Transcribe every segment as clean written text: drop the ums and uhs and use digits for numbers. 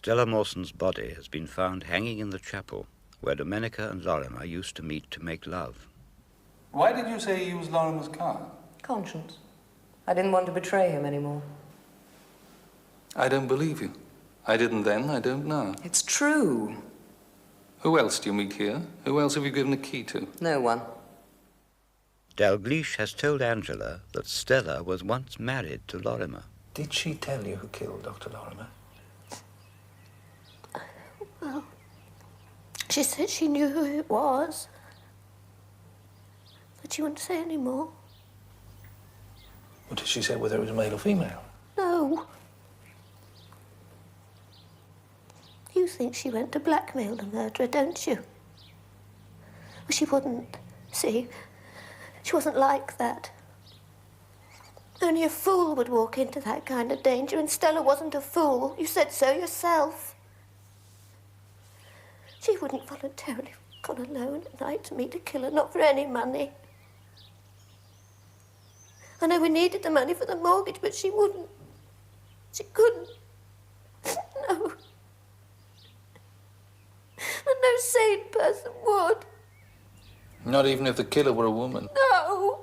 Stella Mawson's body has been found hanging in the chapel where Domenica and Lorimer used to meet to make love. Why did you say you used Lorimer's car? Conscience. I didn't want to betray him anymore. I don't believe you. I didn't then, I don't now. It's true. Who else do you meet here? Who else have you given a key to? No one. Dalgleish has told Angela that Stella was once married to Lorimer. Did she tell you who killed Dr. Lorimer? Well, she said she knew who it was, but she wouldn't say any more. What did she say, whether it was male or female? No. You think she went to blackmail the murderer, don't you? Well, she wouldn't. See, she wasn't like that. Only a fool would walk into that kind of danger, and Stella wasn't a fool. You said so yourself. She wouldn't voluntarily have gone alone at night to meet a killer, not for any money. I know we needed the money for the mortgage, but she wouldn't. She couldn't. No. And no sane person would. Not even if the killer were a woman? No.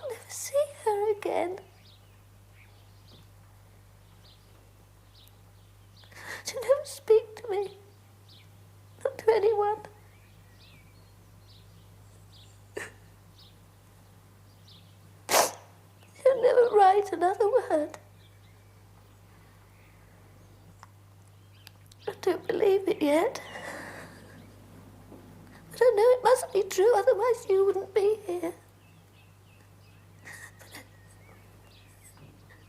I'll never see her again. She'll never speak to me. Not to anyone. She'll never write another word. I don't believe it yet. But I know it mustn't be true, otherwise you wouldn't be here. But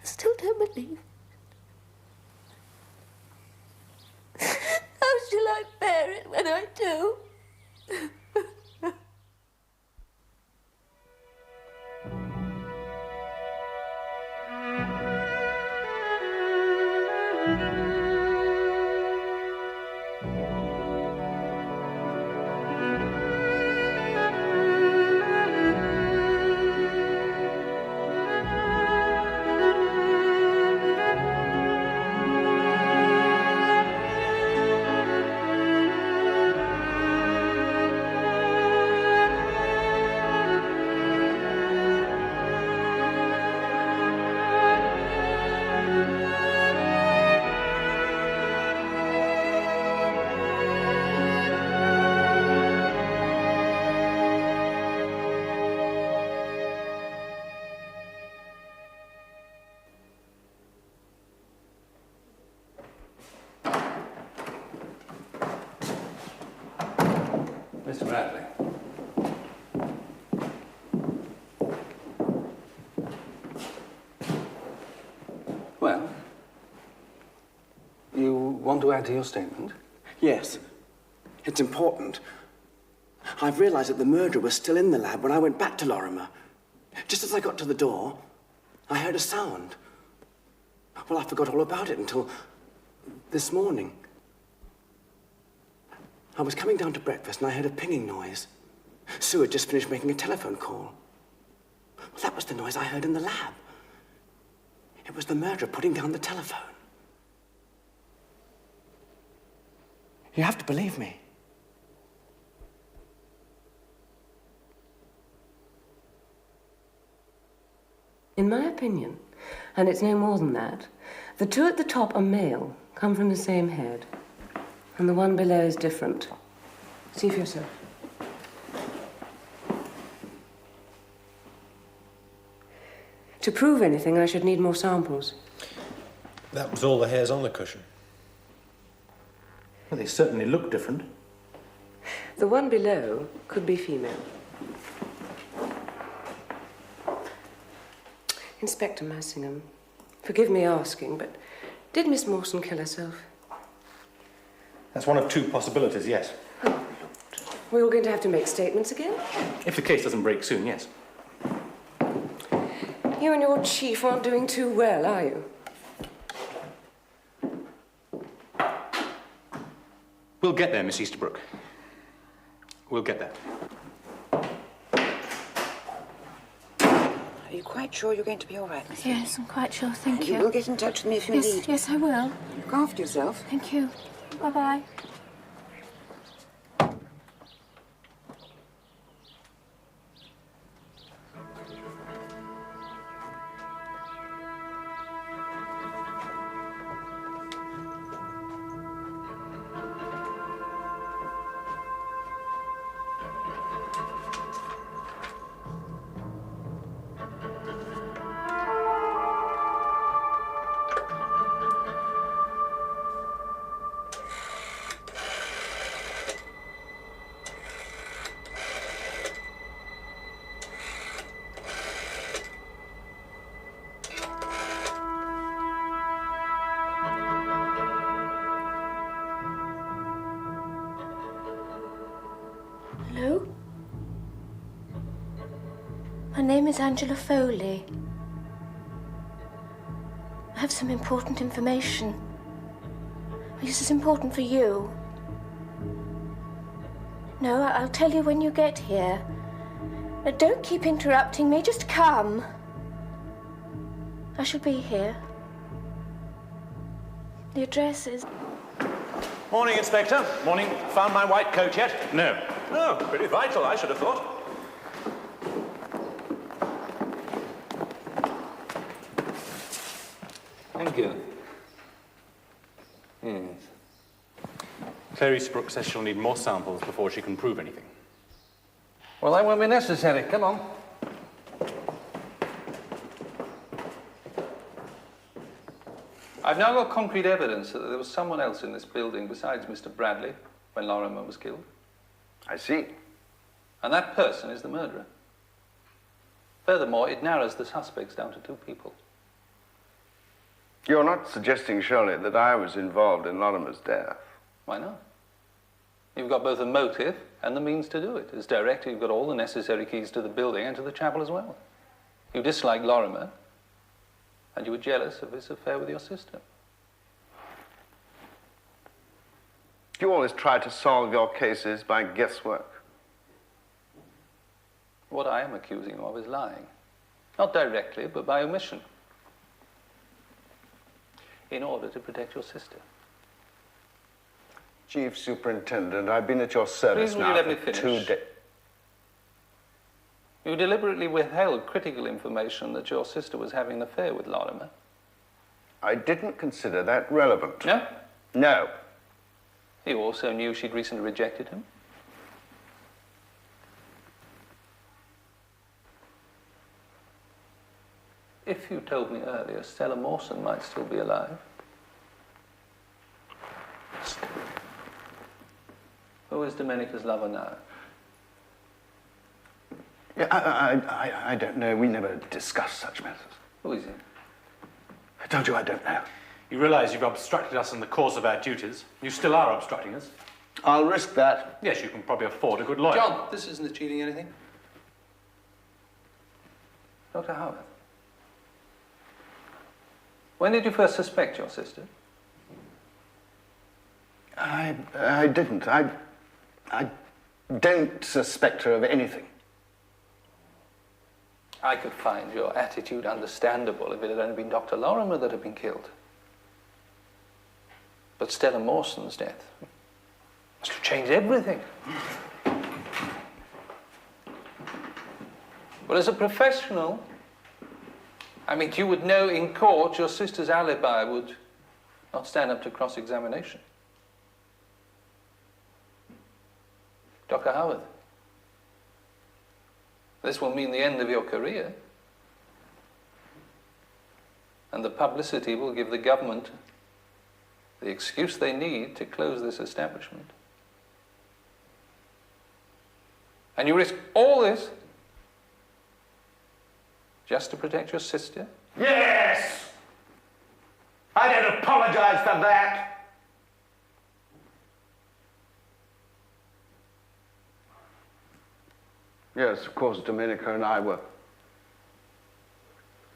I still don't believe. How shall I bear it when I do? Mr. Bradley. Well, you want to add to your statement? Yes. It's important. I've realized that the murderer was still in the lab when I went back to Lorimer. Just as I got to the door, I heard a sound. Well, I forgot all about it until this morning. I was coming down to breakfast and I heard a pinging noise. Sue had just finished making a telephone call. Well, that was the noise I heard in the lab. It was the murderer putting down the telephone. You have to believe me. In my opinion, and it's no more than that, the two at the top are male, come from the same head. And the one below is different. See for yourself. To prove anything, I should need more samples. That was all the hairs on the cushion. Well, they certainly look different. The one below could be female. Inspector Massingham, forgive me asking, but did Miss Mawson kill herself? That's one of two possibilities, yes. Oh, we're all going to have to make statements again? If the case doesn't break soon, yes. You and your chief aren't doing too well, are you? We'll get there, Miss Easterbrook. We'll get there. you quite sure you're going to be all right, Miss Yes, I'm quite sure. Thank And you. you will get in touch with me if you Yes, need. yes, I will. Look after yourself. Thank you. Bye-bye. Hello? My name is Angela Foley. I have some important information. This is important for you. No, I'll tell you when you get here. Now, don't keep interrupting me, just come. I shall be here. The address is... Morning, Inspector. Morning. Found my white coat yet? No. Oh, pretty vital, I should have thought. Thank you. Yes. Clarice Brooks says she'll need more samples before she can prove anything. Well, that won't be necessary. Come on. I've now got concrete evidence that there was someone else in this building besides Mr. Bradley when Lorimer was killed. I see. And that person is the murderer. Furthermore, it narrows the suspects down to 2 people. You're not suggesting, surely, that I was involved in Lorimer's death? Why not? You've got both the motive and the means to do it. As director, you've got all the necessary keys to the building and to the chapel as well. You dislike Lorimer, and you were jealous of his affair with your sister. You always try to solve your cases by guesswork. What I am accusing you of is lying. Not directly, but by omission. In order to protect your sister. Chief Superintendent, I've been at your service Please, will now you let me for finish? 2 days. You deliberately withheld critical information that your sister was having an affair with Lorimer. I didn't consider that relevant. No? No. You also knew she'd recently rejected him. If you told me earlier Stella Mawson might still be alive. Who is Domenica's lover now? Yeah, I don't know. We never discuss such matters. Who is he? I told you I don't know. You realise you've obstructed us in the course of our duties. You still are obstructing us. I'll risk that. Yes, you can probably afford a good lawyer. John, this isn't achieving anything. Dr. Howard, when did you first suspect your sister? I didn't. I don't suspect her of anything. I could find your attitude understandable if it had only been Dr. Lorimer that had been killed. But Stella Mawson's death must have changed everything. Well, as a professional, I mean, you would know in court your sister's alibi would not stand up to cross-examination. Dr. Howard, this will mean the end of your career. And the publicity will give the government the excuse they need to close this establishment. And you risk all this just to protect your sister? Yes! I don't apologize for that. Yes, of course, Domenica and I were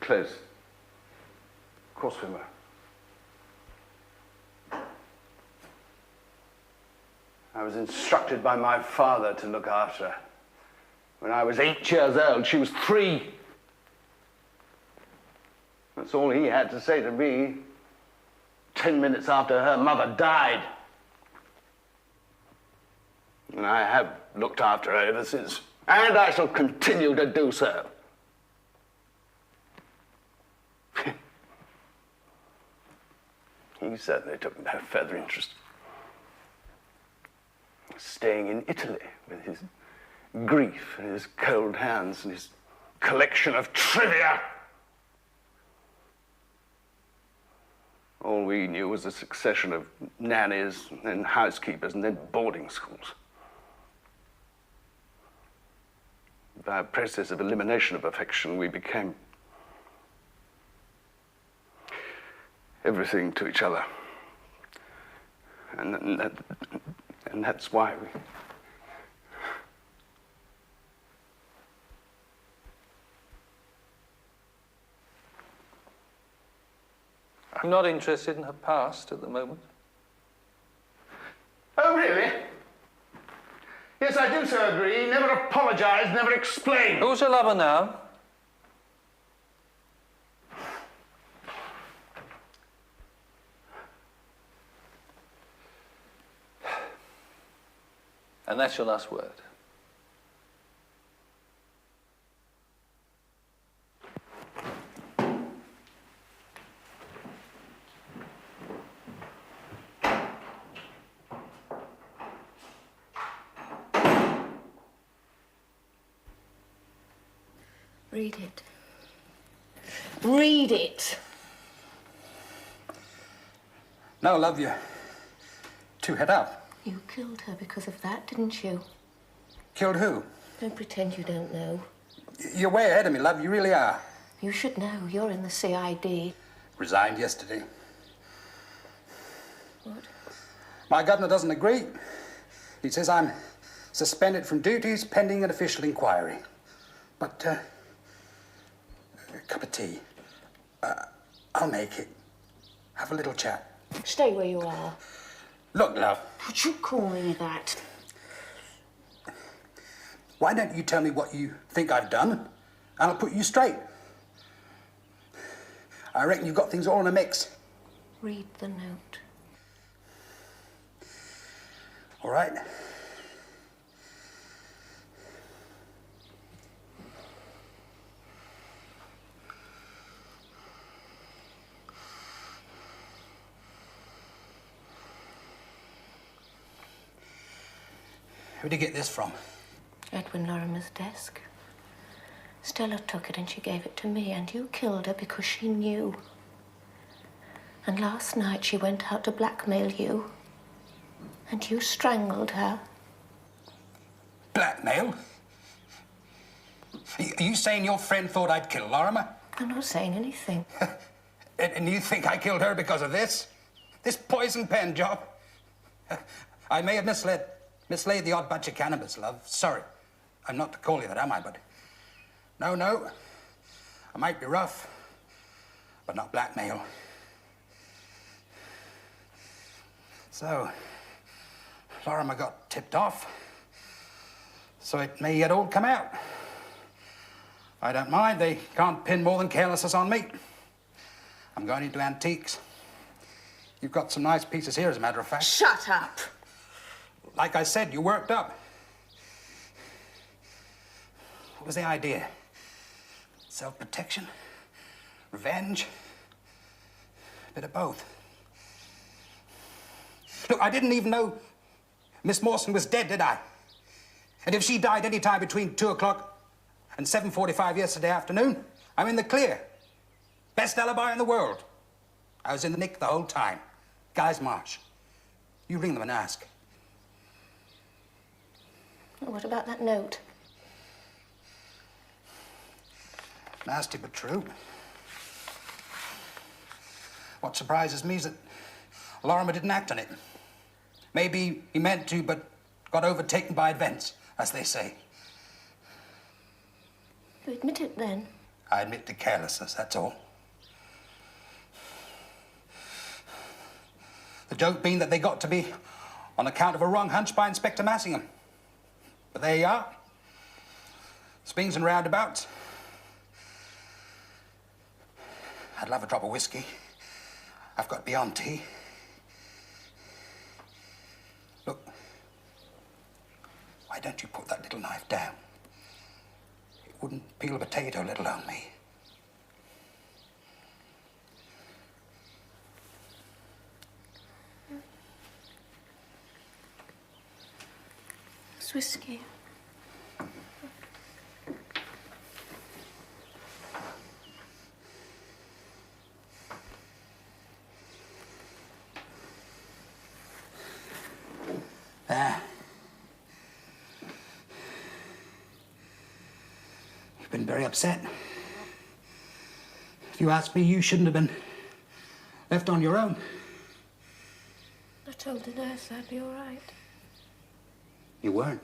close. Of course we were. I was instructed by my father to look after her. When I was 8 years old, she was 3. That's all he had to say to me 10 minutes after her mother died. And I have looked after her ever since. And I shall continue to do so. He certainly took no further interest. Staying in Italy with his grief and his cold hands and his collection of trivia. All we knew was a succession of nannies and then housekeepers and then boarding schools. By a process of elimination of affection, we became everything to each other. And that's why we... I'm not interested in her past at the moment. Oh, really? Yes, I do so agree. Never apologise, never explain. Who's your lover now? And that's your last word. Read it. Read it. No, love, you're too head up. You killed her because of that, didn't you? Killed who? Don't pretend you don't know. You're way ahead of me, love. You really are. You should know. You're in the CID. Resigned yesterday. What? My governor doesn't agree. He says I'm suspended from duties pending an official inquiry. But, a cup of tea. I'll make it. Have a little chat. Stay where you are. Look, love. Would you call me that? Why don't you tell me what you think I've done, and I'll put you straight. I reckon you've got things all in a mix. Read the note. All right. Who'd you get this from? Edwin Lorimer's desk. Stella took it and she gave it to me, and you killed her because she knew. And last night she went out to blackmail you, and you strangled her. Blackmail? Are you saying your friend thought I'd kill Lorimer? I'm not saying anything. And you think I killed her because of this? This poison pen job? I may have mislaid the odd bunch of cannabis, love. Sorry. I'm not to call you that, am I? But no. I might be rough, but not blackmail. So, Lorimer got tipped off, so it may yet all come out. I don't mind. They can't pin more than carelessness on me. I'm going into antiques. You've got some nice pieces here, as a matter of fact. Shut up! Like I said, you worked up. What was the idea? Self-protection? Revenge? A bit of both. Look, I didn't even know Miss Marsden was dead, did I? And if she died any time between 2 o'clock and 7:45 yesterday afternoon, I'm in the clear. Best alibi in the world. I was in the nick the whole time. Guys Marsh. You ring them and ask. What about that note? Nasty but true. What surprises me is that Lorimer didn't act on it. Maybe he meant to, but got overtaken by events, as they say. You admit it, then? I admit to carelessness, that's all. The joke being that they got to me on account of a wrong hunch by Inspector Massingham. But there you are. Swings and roundabouts. I'd love a drop of whiskey. I've got beyond tea. Look, why don't you put that little knife down? It wouldn't peel a potato, let alone me. It's whiskey. There. You've been very upset. If you ask me, you shouldn't have been left on your own. I told the nurse I'd be all right. You weren't.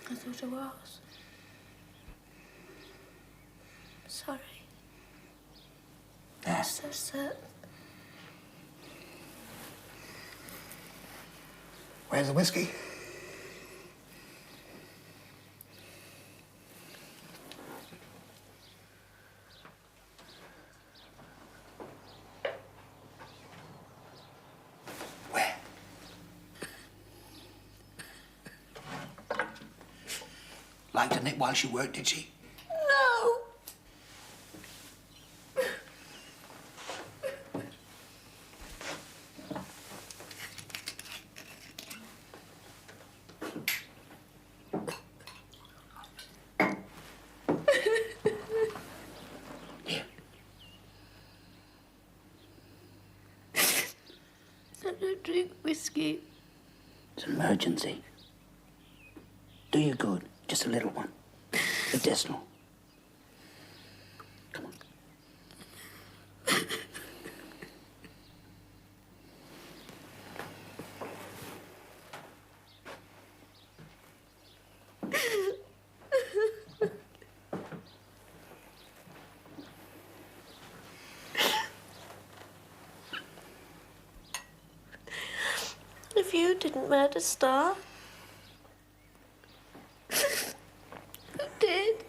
I thought I was. Sorry. Yeah. I'm so certain. Where's the whiskey? Where? Liked to knit while she worked, did she? No! I don't drink whiskey. It's an emergency. Do you good. Just a little one. Medicinal. Come on. If you didn't murder Star, who did?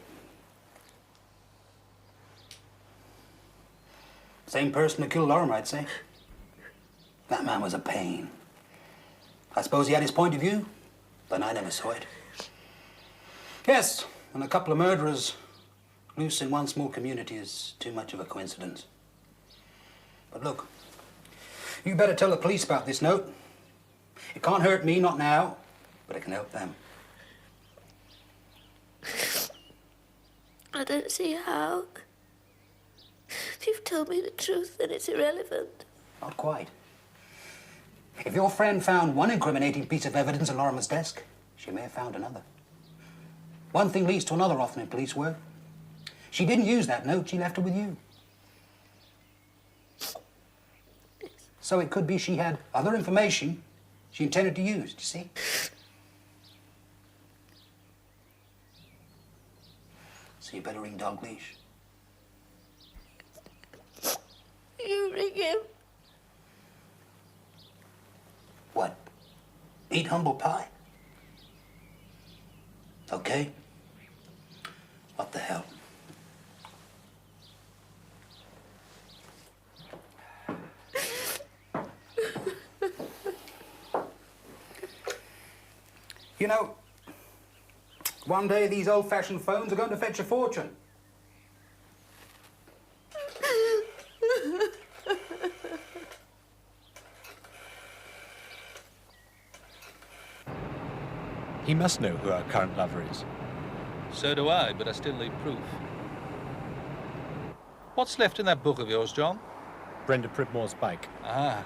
Same person who killed Lorimer, I'd say. That man was a pain. I suppose he had his point of view, but I never saw it. Yes, and a couple of murderers loose in one small community is too much of a coincidence. But look, you better tell the police about this note. It can't hurt me, not now, but it can help them. I don't see how. If you've told me the truth, then it's irrelevant. Not quite. If your friend found one incriminating piece of evidence on Lorimer's desk, she may have found another. One thing leads to another often in police work. She didn't use that note, she left it with you. So it could be she had other information she intended to use, do you see? So you better ring Dalgleish. You ring him. What? Eat humble pie? Okay. What the hell? You know, one day these old-fashioned phones are going to fetch a fortune. He must know who our current lover is. So do I, but I still need proof. What's left in that book of yours, John? Brenda Pridmore's bike. Ah,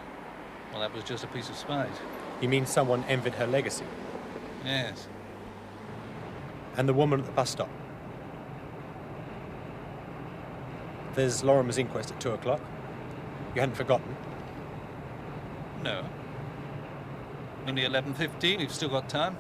well, that was just a piece of spite. You mean someone envied her legacy? Yes. And the woman at the bus stop? There's Lorimer's inquest at 2 o'clock. You hadn't forgotten? No. Only 11:15, we've still got time.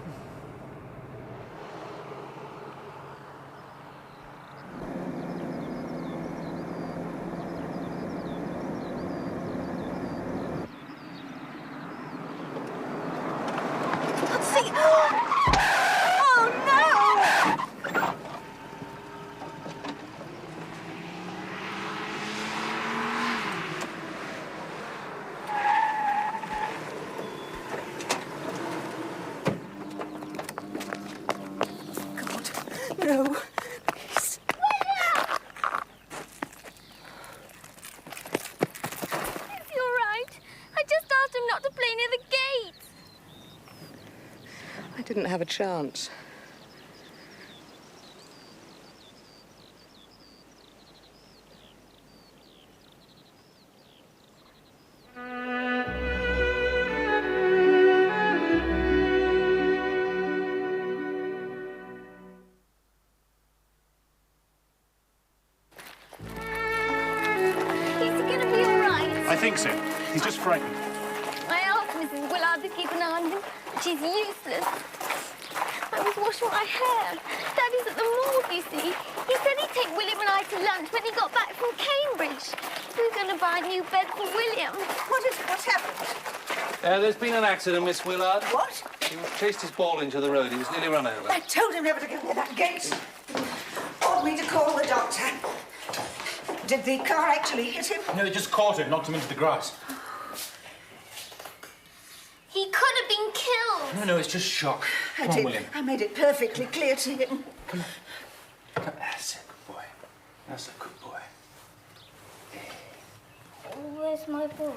near the gate. I didn't have a chance. I think so. He's just frightened. I asked Mrs. Willard to keep an eye on him. She's useless. I was washing my hair. Daddy's at the morgue, you see. He said he'd take William and I to lunch when he got back from Cambridge. We were going to buy a new bed for William. What's happened? There's been an accident, Miss Willard. What? He chased his ball into the road. He was nearly run over. I told him never to go near that gate. Told me to call the doctor. Did the car actually hit him? No, it just caught him, knocked him into the grass. He could have been killed. No, it's just shock. Come on, William. I made it perfectly clear to him. Come on. That's a good boy. That's a good boy. Where's my ball?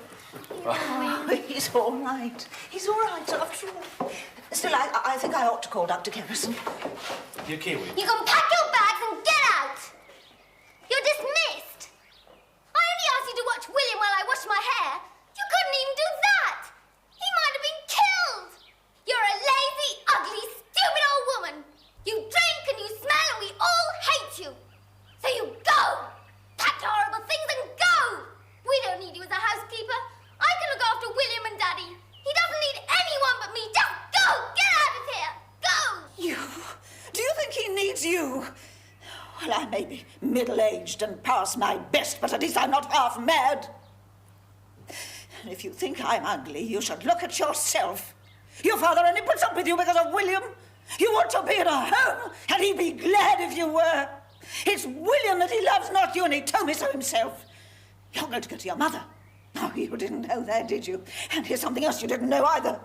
Oh, he's all right. He's all right after all. Still, I think I ought to call Dr. Kerrison. You Kiwi. You can pack your bags and get out. You're dismissed. I only asked you to watch William while I washed my hair. You couldn't even do that. He might have been killed. You're a lazy, ugly, stupid old woman. You drink and you smell and we all hate you. So you go. Pack your horrible things and go. We don't need you as a housekeeper. I can look after William and Daddy. He doesn't need anyone but me. Just go. Get out of here. Go. You? Do you think he needs you? Well, I may be middle-aged and past my best, but at least I'm not half mad. And if you think I'm ugly, you should look at yourself. Your father only puts up with you because of William. You ought to be in a home, and he'd be glad if you were. It's William that he loves, not you, and he told me so himself. You're going to go to your mother. No, you didn't know that, did you? And here's something else you didn't know either.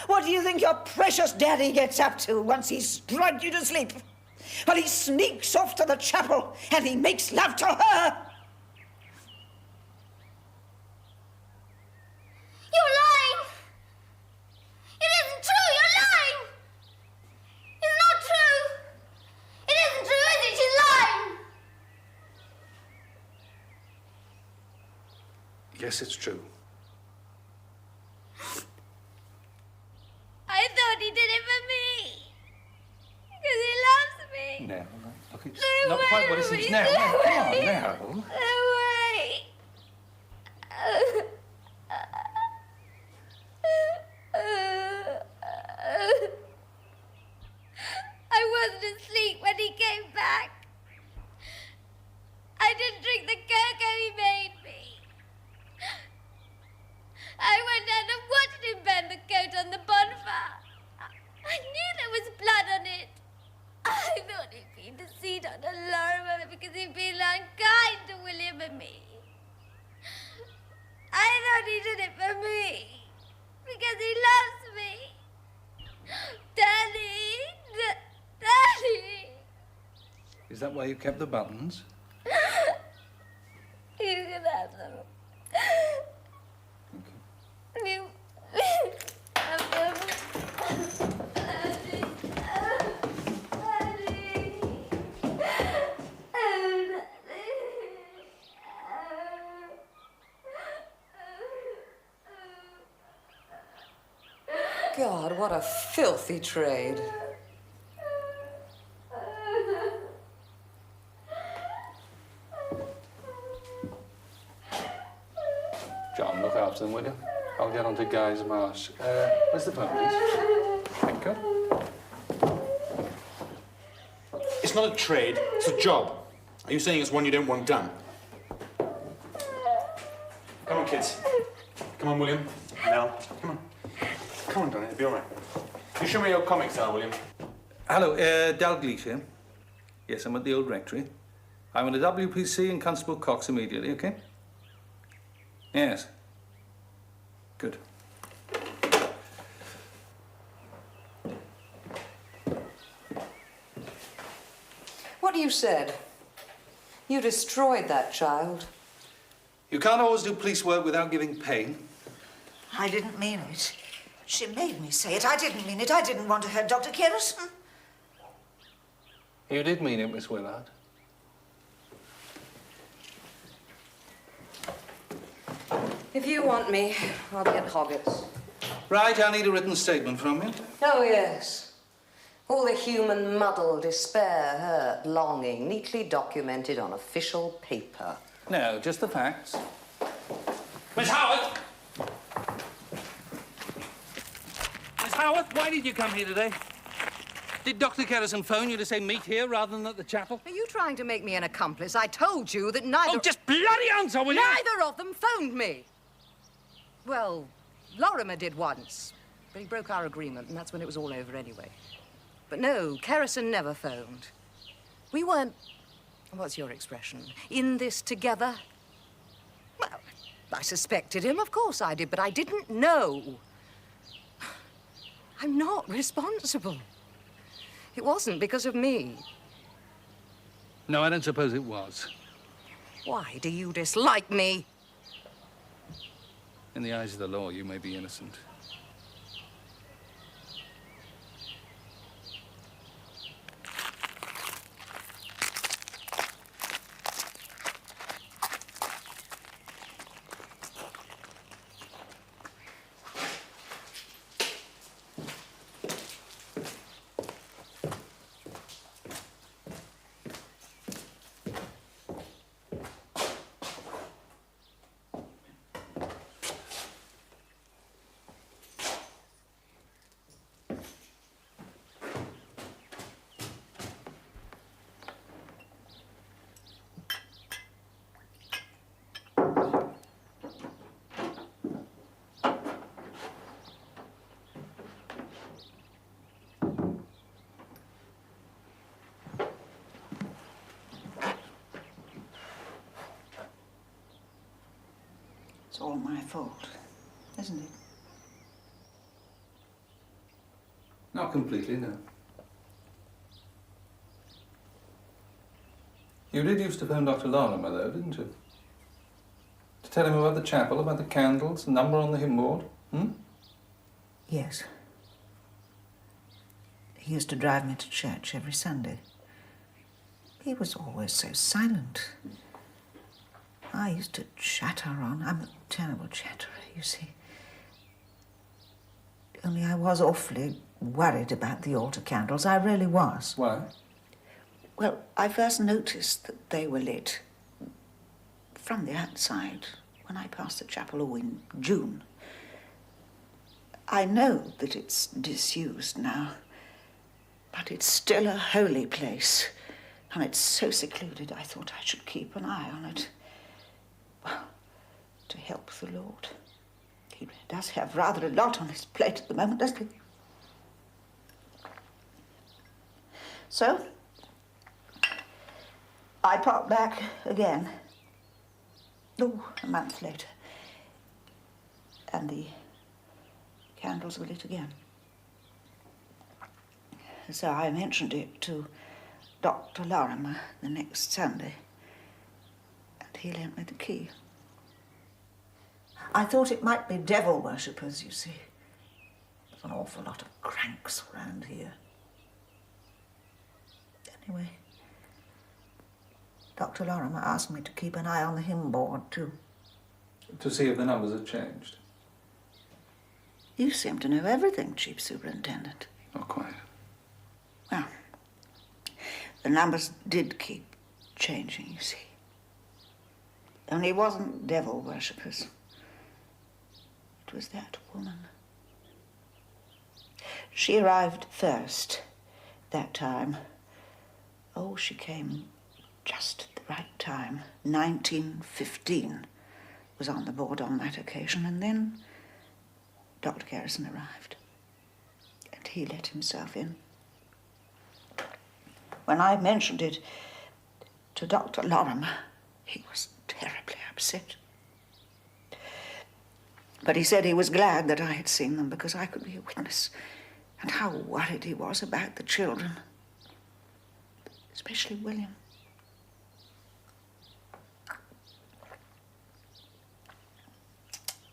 What do you think your precious daddy gets up to once he's drugged you to sleep? Well, he sneaks off to the chapel and he makes love to her. You're lying. It isn't true. You're lying. It's not true. It isn't true, is it? She's lying. Yes, it's true. I thought he did it for me. Because he loves me. No, look, it's No not quite what it way, seems no now. Now, come on, way. now. No way. I wasn't asleep when he came back. I didn't drink the cocoa he made me. I went out and watched him burn the coat on the bonfire. I knew there was blood on it. I thought he'd been deceived on a Lorimer because he'd been unkind to William and me. I thought he did it for me because he loves me. Daddy, Daddy. Is that why you kept the buttons? You can have them. You have them. Daddy. Daddy. God, what a filthy trade. John, look after them, will you? I'll get on to Guy's Marsh. Where's the phone, please? Thank you. It's not a trade, it's a job. Are you saying it's one you don't want done? Come on, kids. Come on, William. Mel, come on. Come on, darling, it'll be all right. You show me your comics now, William. Hello, Dalgleish here. Yes, I'm at the old rectory. I'm at the WPC and Constable Cox immediately, okay? Yes. Good. What you said? You destroyed that child. You can't always do police work without giving pain. I didn't mean it. She made me say it. I didn't mean it. I didn't want to hurt Dr. Kerrison. You did mean it, Miss Willard. If you want me, I'll be at Hoggett's. Right, I need a written statement from you. Oh, yes. All the human muddle, despair, hurt, longing, neatly documented on official paper. No, just the facts. Miss Howard! Miss Howard, why did you come here today? Did Dr. Kerrison phone you to say meet here rather than at the chapel? Are you trying to make me an accomplice? I told you that neither... Oh, just bloody answer, will you? Neither of them phoned me. Well, Lorimer did once, but he broke our agreement, and that's when it was all over anyway. But no, Kerrison never phoned. We weren't, what's your expression, in this together? Well, I suspected him, of course I did, but I didn't know. I'm not responsible. It wasn't because of me. No, I don't suppose it was. Why do you dislike me? In the eyes of the law, you may be innocent. It's all my fault, isn't it? Not completely, no. You did used to phone Dr. Lorimer, though, didn't you? To tell him about the chapel, about the candles, the number on the hymn board, Yes. He used to drive me to church every Sunday. He was always so silent. I used to chatter on. I'm a terrible chatterer, you see. Only I was awfully worried about the altar candles. I really was. Why? Well, I first noticed that they were lit from the outside when I passed the chapel in June. I know that it's disused now, but it's still a holy place, and it's so secluded I thought I should keep an eye on it. Well, to help the Lord. He does have rather a lot on his plate at the moment, doesn't he? So, I popped back again. Oh, a month later. And the candles were lit again. So I mentioned it to Dr. Lorimer the next Sunday. And he lent me the key. I thought it might be devil worshippers, you see. There's an awful lot of cranks around here. Anyway, Dr. Lorimer asked me to keep an eye on the hymn board, too. To see if the numbers had changed? You seem to know everything, Chief Superintendent. Not quite. Well, the numbers did keep changing, you see. Only it wasn't devil worshippers. It was that woman. She arrived first that time. Oh, she came just at the right time. 1915 was on the board on that occasion, and then Dr. Kerrison arrived, and he let himself in. When I mentioned it to Dr. Lorimer, he was terribly upset. But he said he was glad that I had seen them because I could be a witness, and how worried he was about the children, especially William.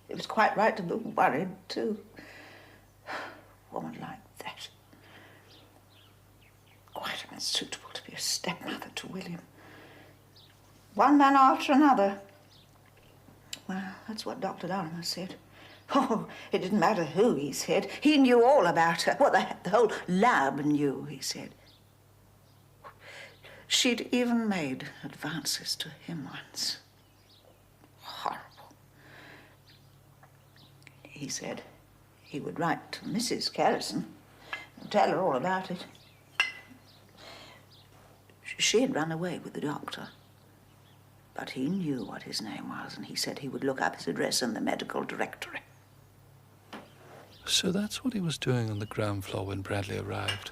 He was quite right to be worried, too. a woman like that. Quite unsuitable to be a stepmother to William. One man after another. Well, that's what Dr. Lorimer said. Oh, it didn't matter who he said. He knew all about her. Well, the whole lab knew, he said. She'd even made advances to him once. Horrible. He said he would write to Mrs. Carrison and tell her all about it. She had run away with the doctor. But he knew what his name was, and he said he would look up his address in the medical directory. So that's what he was doing on the ground floor when Bradley arrived.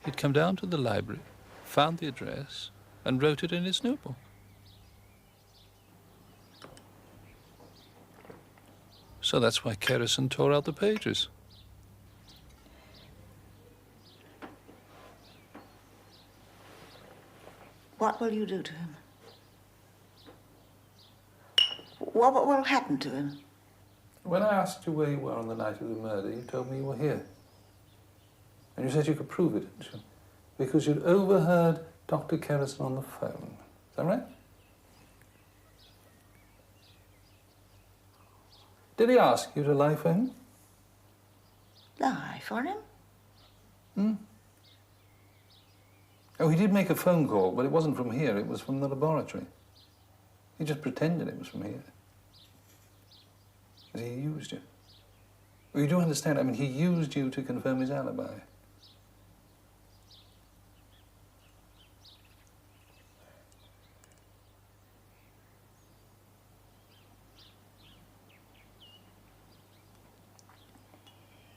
He'd come down to the library, found the address, and wrote it in his notebook. So that's why Kerrison tore out the pages. What will you do to him? What will happen to him? When I asked you where you were on the night of the murder, you told me you were here. And you said you could prove it, didn't you? Because you'd overheard Dr. Kerrison on the phone. Is that right? Did he ask you to lie for him? Lie for him? Hmm? Oh, he did make a phone call, but it wasn't from here. It was from the laboratory. He just pretended it was from here. He used you. Well, you do understand, I mean, he used you to confirm his alibi.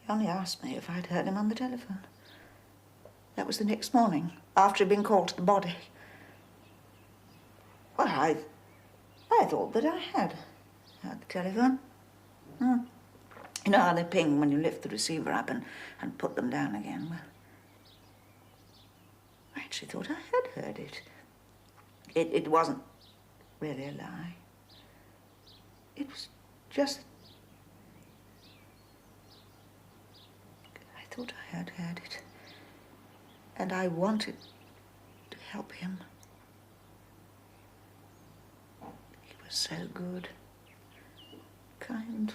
He only asked me if I'd heard him on the telephone. That was the next morning, after he'd been called to the body. Well, I thought that I had heard the telephone. You know how they ping when you lift the receiver up and put them down again? Well, I actually thought I had heard it. It wasn't really a lie. It was just... I thought I had heard it. And I wanted to help him. He was so good, kind.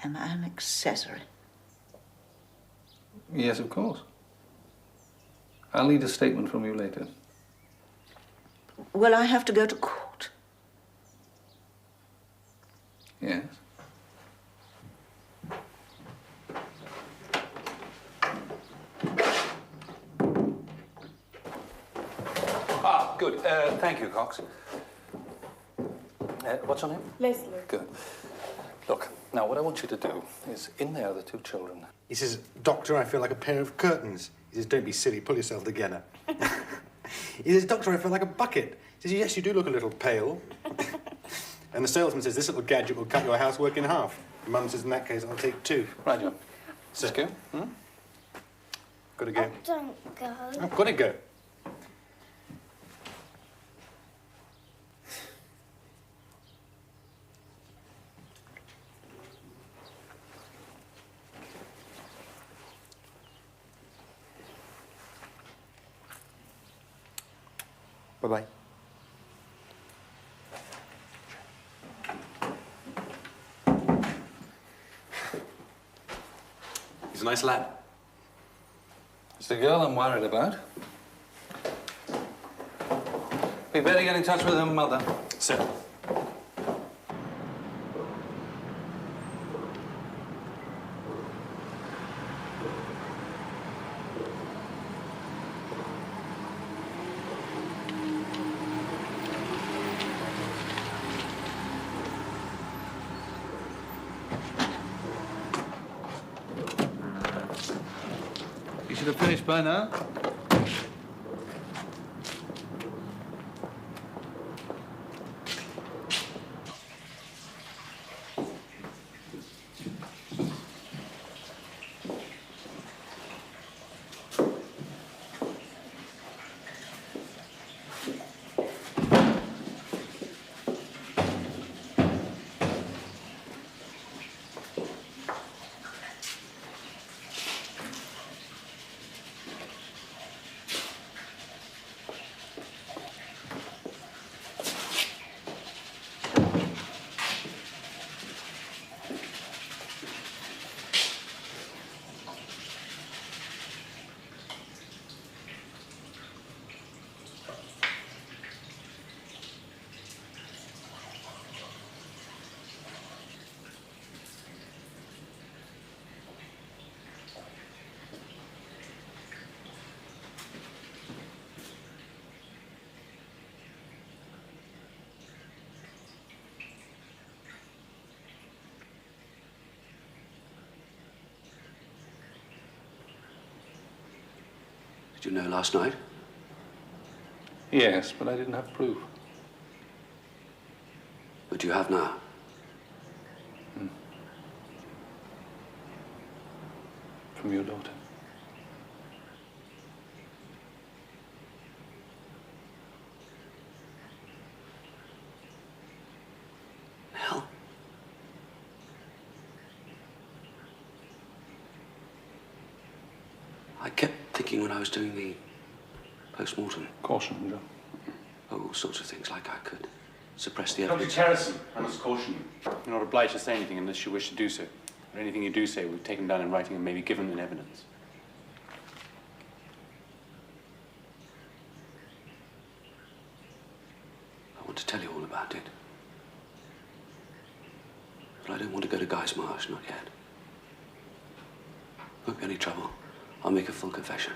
Am I an accessory? Yes, of course. I'll need a statement from you later. Will I have to go to court? Yes. Good. Thank you, Cox. What's your name? Leslie. Good. Look, now what I want you to do is, in there are the two children. He says, Doctor, I feel like a pair of curtains. He says, don't be silly, pull yourself together. He says, Doctor, I feel like a bucket. He says, yes, you do look a little pale. And the salesman says, this little gadget will cut your housework in half. Mum says, in that case, I'll take two. Right, John. Let's go. Gotta go. Don't go. I've gotta go. Bye-bye. He's a nice lad. It's the girl I'm worried about. We better get in touch with her mother. Sir. You should have finished by now. Did you know last night? Yes, but I didn't have proof. But you have now. From your daughter. Hell. I kept thinking when I was doing the post-mortem. Caution, John. Oh, all sorts of things, like I could suppress the Dr. evidence. Harrison, I must caution you. You're not obliged to say anything unless you wish to do so. But anything you do say, we've taken down in writing and maybe given in evidence. I want to tell you all about it. But I don't want to go to Guy's Marsh, not yet. Won't be any trouble. I'll make a full confession.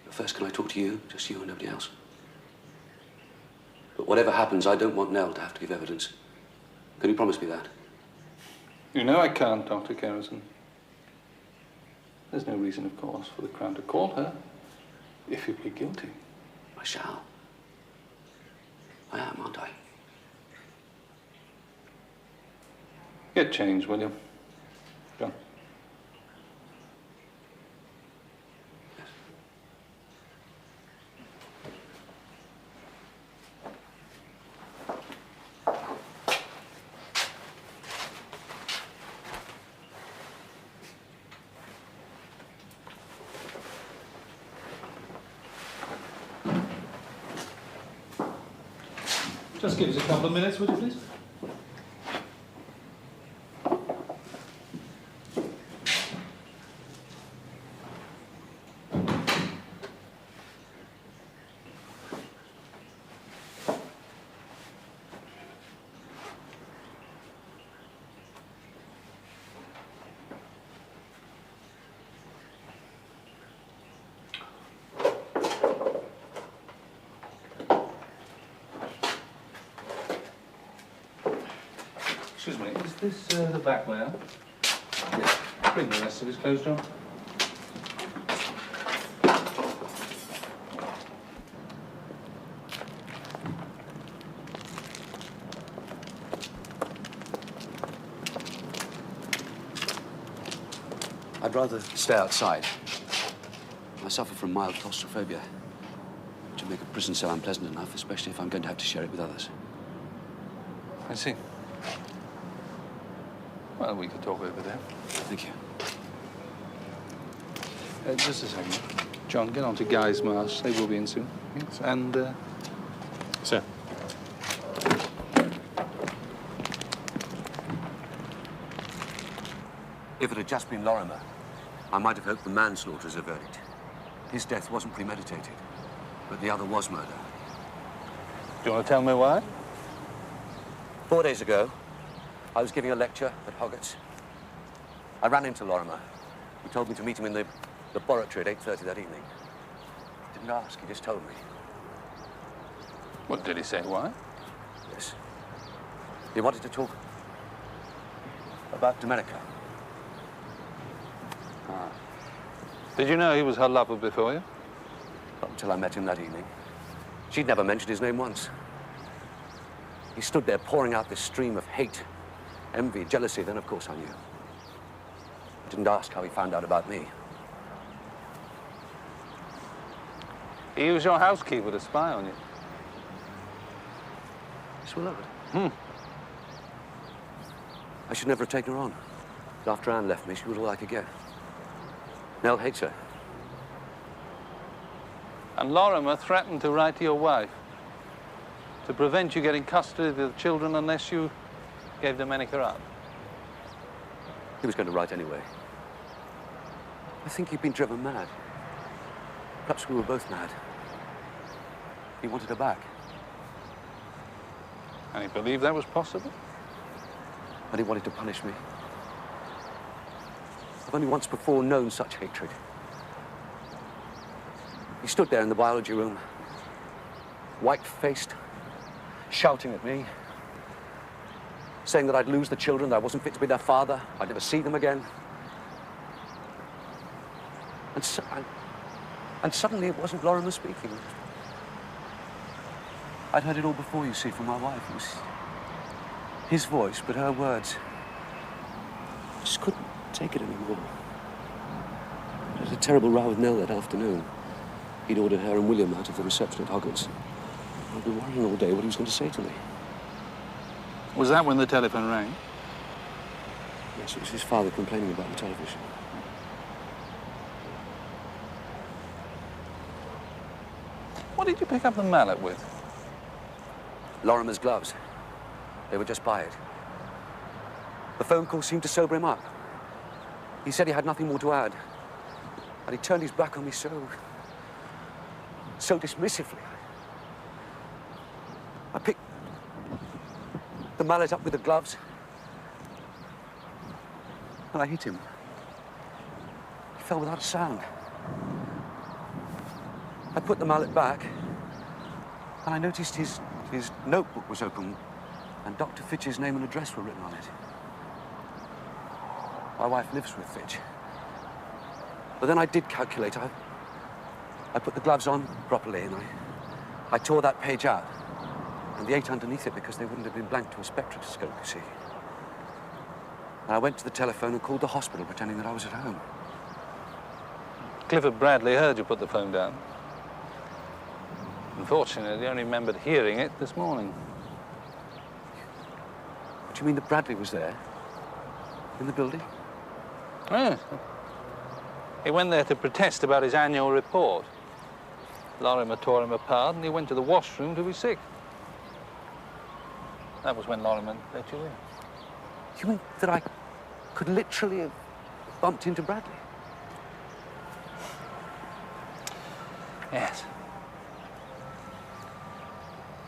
But first, can I talk to you? Just you and nobody else. But whatever happens, I don't want Nell to have to give evidence. Can you promise me that? You know I can't, Dr. Harrison. There's no reason, of course, for the Crown to call her if you plead guilty. I shall. I am, aren't I? Get changed, will you? John. Just give us a couple of minutes, would you please? Excuse me, is this the blackmail? Yes. Bring the rest of his clothes, John. I'd rather stay outside. I suffer from mild claustrophobia, which would make a prison cell unpleasant enough, especially if I'm going to have to share it with others. I see. Well, we could talk over there. Thank you. Just a second. John, get on to Guy's Marsh. They will be in soon. Yes. And, Sir. If it had just been Lorimer, I might have hoped for manslaughter as a verdict. His death wasn't premeditated, but the other was murder. Do you want to tell me why? 4 days ago, I was giving a lecture at Hoggett's. I ran into Lorimer. He told me to meet him in the laboratory at 8:30 that evening. Didn't ask, he just told me. What did he say? Why? Yes. He wanted to talk about Domenica. Ah. Did you know he was her lover before you? Not until I met him that evening. She'd never mentioned his name once. He stood there pouring out this stream of hate, envy, jealousy. Then, of course, I knew. I didn't ask how he found out about me. He was your housekeeper to spy on you. Yes, well, I should never have taken her on. But after Anne left me, she was all I could get. Nell hates her. And Lorimer threatened to write to your wife to prevent you getting custody of the children unless you gave Domenica up. He was going to write anyway. I think he'd been driven mad. Perhaps we were both mad. He wanted her back. And he believed that was possible? And he wanted to punish me. I've only once before known such hatred. He stood there in the biology room, white-faced, shouting at me, saying that I'd lose the children, that I wasn't fit to be their father, I'd never see them again. And suddenly it wasn't Lorimer speaking. I'd heard it all before, you see, from my wife. It was his voice, but her words. I just couldn't take it anymore. I had a terrible row with Nell that afternoon. He'd ordered her and William out of the reception at Hoggins. I'd been worrying all day what he was going to say to me. Was that when the telephone rang? Yes, it was his father complaining about the television. What did you pick up the mallet with? Lorimer's gloves. They were just by it. The phone call seemed to sober him up. He said he had nothing more to add. And he turned his back on me so dismissively. I picked the mallet up with the gloves, and I hit him. He fell without a sound. I put the mallet back, and I noticed his notebook was open, and Dr. Fitch's name and address were written on it. My wife lives with Fitch. But then I did calculate. I put the gloves on properly, and I tore that page out, and the 8 underneath it, because they wouldn't have been blank to a spectroscope, you see. And I went to the telephone and called the hospital, pretending that I was at home. Clifford Bradley heard you put the phone down. Unfortunately, I only remembered hearing it this morning. What do you mean that Bradley was there? In the building? Yes. He went there to protest about his annual report. Lorimer tore him apart, and he went to the washroom to be sick. That was when Lorimer let you in. You mean that I could literally have bumped into Bradley? Yes.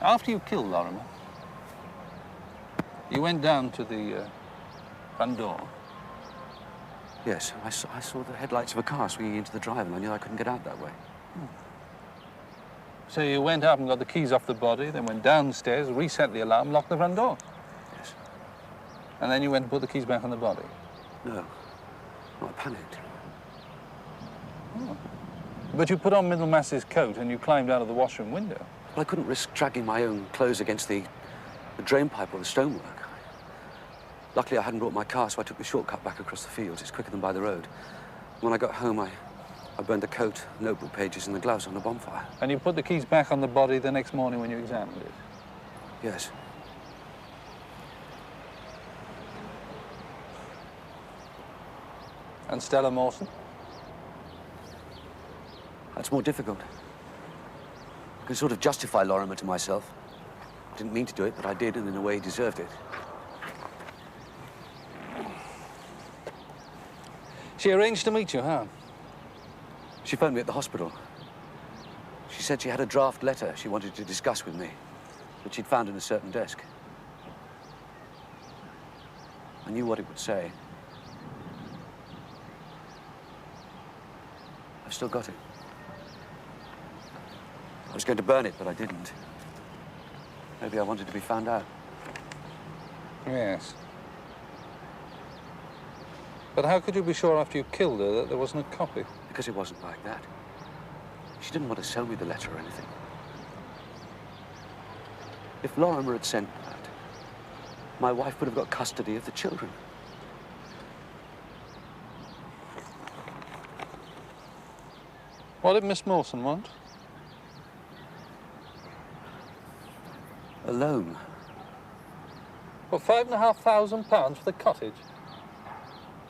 After you killed Lorimer, you went down to the front door. Yes, I saw the headlights of a car swinging into the drive, and I knew I couldn't get out that way. So you went up and got the keys off the body, then went downstairs, reset the alarm, locked the front door. Yes. And then you went and put the keys back on the body. No. I panicked. Oh. But you put on Middlemass's coat and you climbed out of the washroom window. Well, I couldn't risk dragging my own clothes against the drain pipe or the stonework. Luckily, I hadn't brought my car, so I took the shortcut back across the fields. It's quicker than by the road. When I got home, I burned the coat, notebook pages, and the gloves on a bonfire. And you put the keys back on the body the next morning when you examined it? Yes. And Stella Mawson? That's more difficult. I can sort of justify Lorimer to myself. I didn't mean to do it, but I did, and in a way, he deserved it. She arranged to meet you, huh? She phoned me at the hospital. She said she had a draft letter she wanted to discuss with me, that she'd found in a certain desk. I knew what it would say. I've still got it. I was going to burn it, but I didn't. Maybe I wanted to be found out. Yes. But how could you be sure after you killed her that there wasn't a copy? Because it wasn't like that. She didn't want to sell me the letter or anything. If Lorimer had sent that, my wife would have got custody of the children. What did Miss Mawson want? A loan. For £5,500 for the cottage?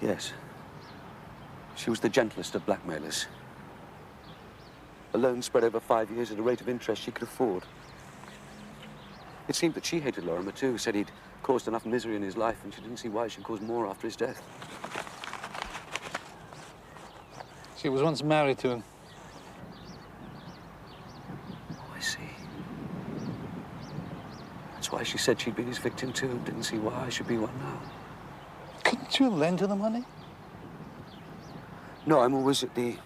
Yes. She was the gentlest of blackmailers. A loan spread over 5 years at a rate of interest she could afford. It seemed that she hated Lorimer too, said he'd caused enough misery in his life, and she didn't see why she'd cause more after his death. She was once married to him. Oh, I see. That's why she said she'd been his victim too, and didn't see why I should be one now. Couldn't you lend her the money? No, I'm always at the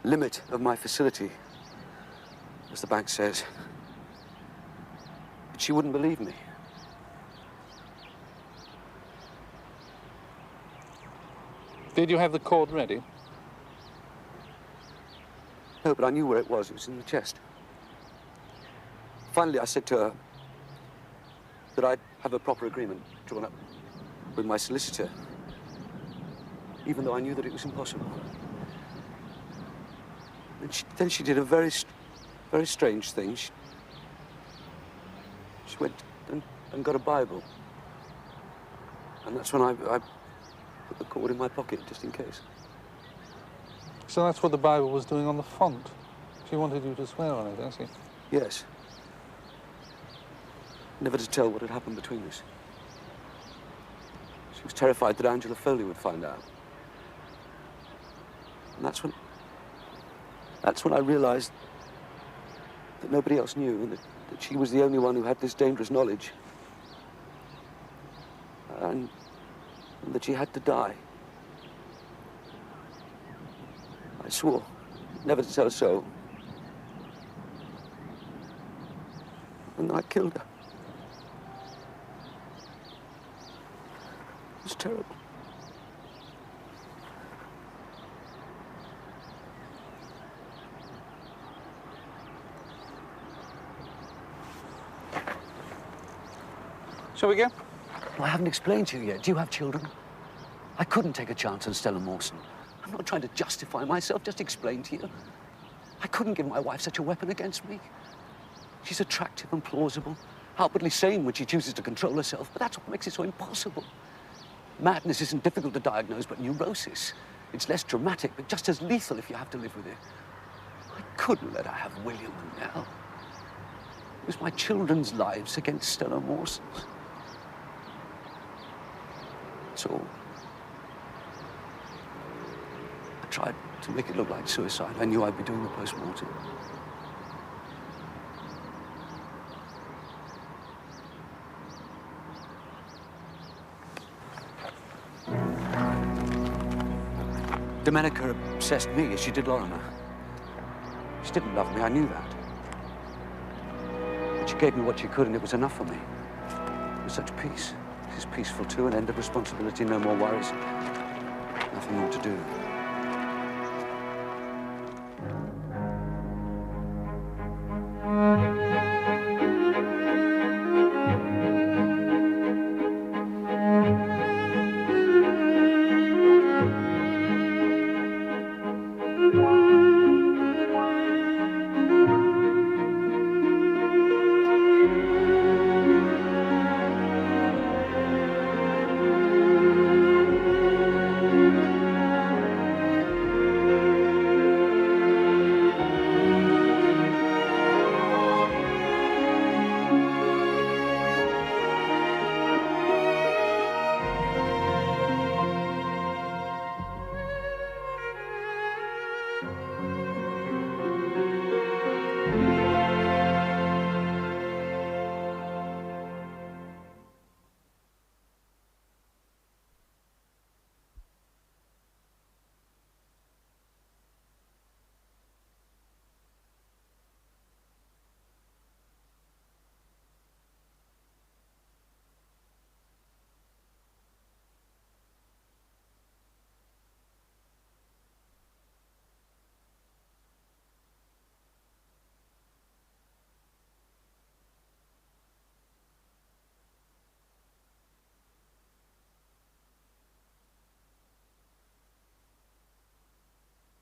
limit of my facility, as the bank says. But she wouldn't believe me. Did you have the cord ready? No, but I knew where it was. It was in the chest. Finally, I said to her that I'd have a proper agreement drawn up with my solicitor, even though I knew that it was impossible. And then she did a very strange thing. She went and got a Bible. And that's when I put the cord in my pocket, just in case. So that's what the Bible was doing on the font. She wanted you to swear on it, has she? Yes. Never to tell what had happened between us. She was terrified that Angela Foley would find out. And that's when I realized that nobody else knew, and that she was the only one who had this dangerous knowledge. And that she had to die. I swore never to tell a soul. And I killed her. It was terrible. Shall we go? Well, I haven't explained to you yet. Do you have children? I couldn't take a chance on Stella Mawson. I'm not trying to justify myself, just explain to you. I couldn't give my wife such a weapon against me. She's attractive and plausible, outwardly sane when she chooses to control herself, but that's what makes it so impossible. Madness isn't difficult to diagnose, but neurosis. It's less dramatic, but just as lethal if you have to live with it. I couldn't let her have William and Nell. It was my children's lives against Stella Mawson's. So I tried to make it look like suicide. I knew I'd be doing the post-mortem. Domenica obsessed me as she did Lorimer. She didn't love me, I knew that. But she gave me what she could, and it was enough for me. It was such peace. This is peaceful too, an end of responsibility, no more worries. Nothing more to do.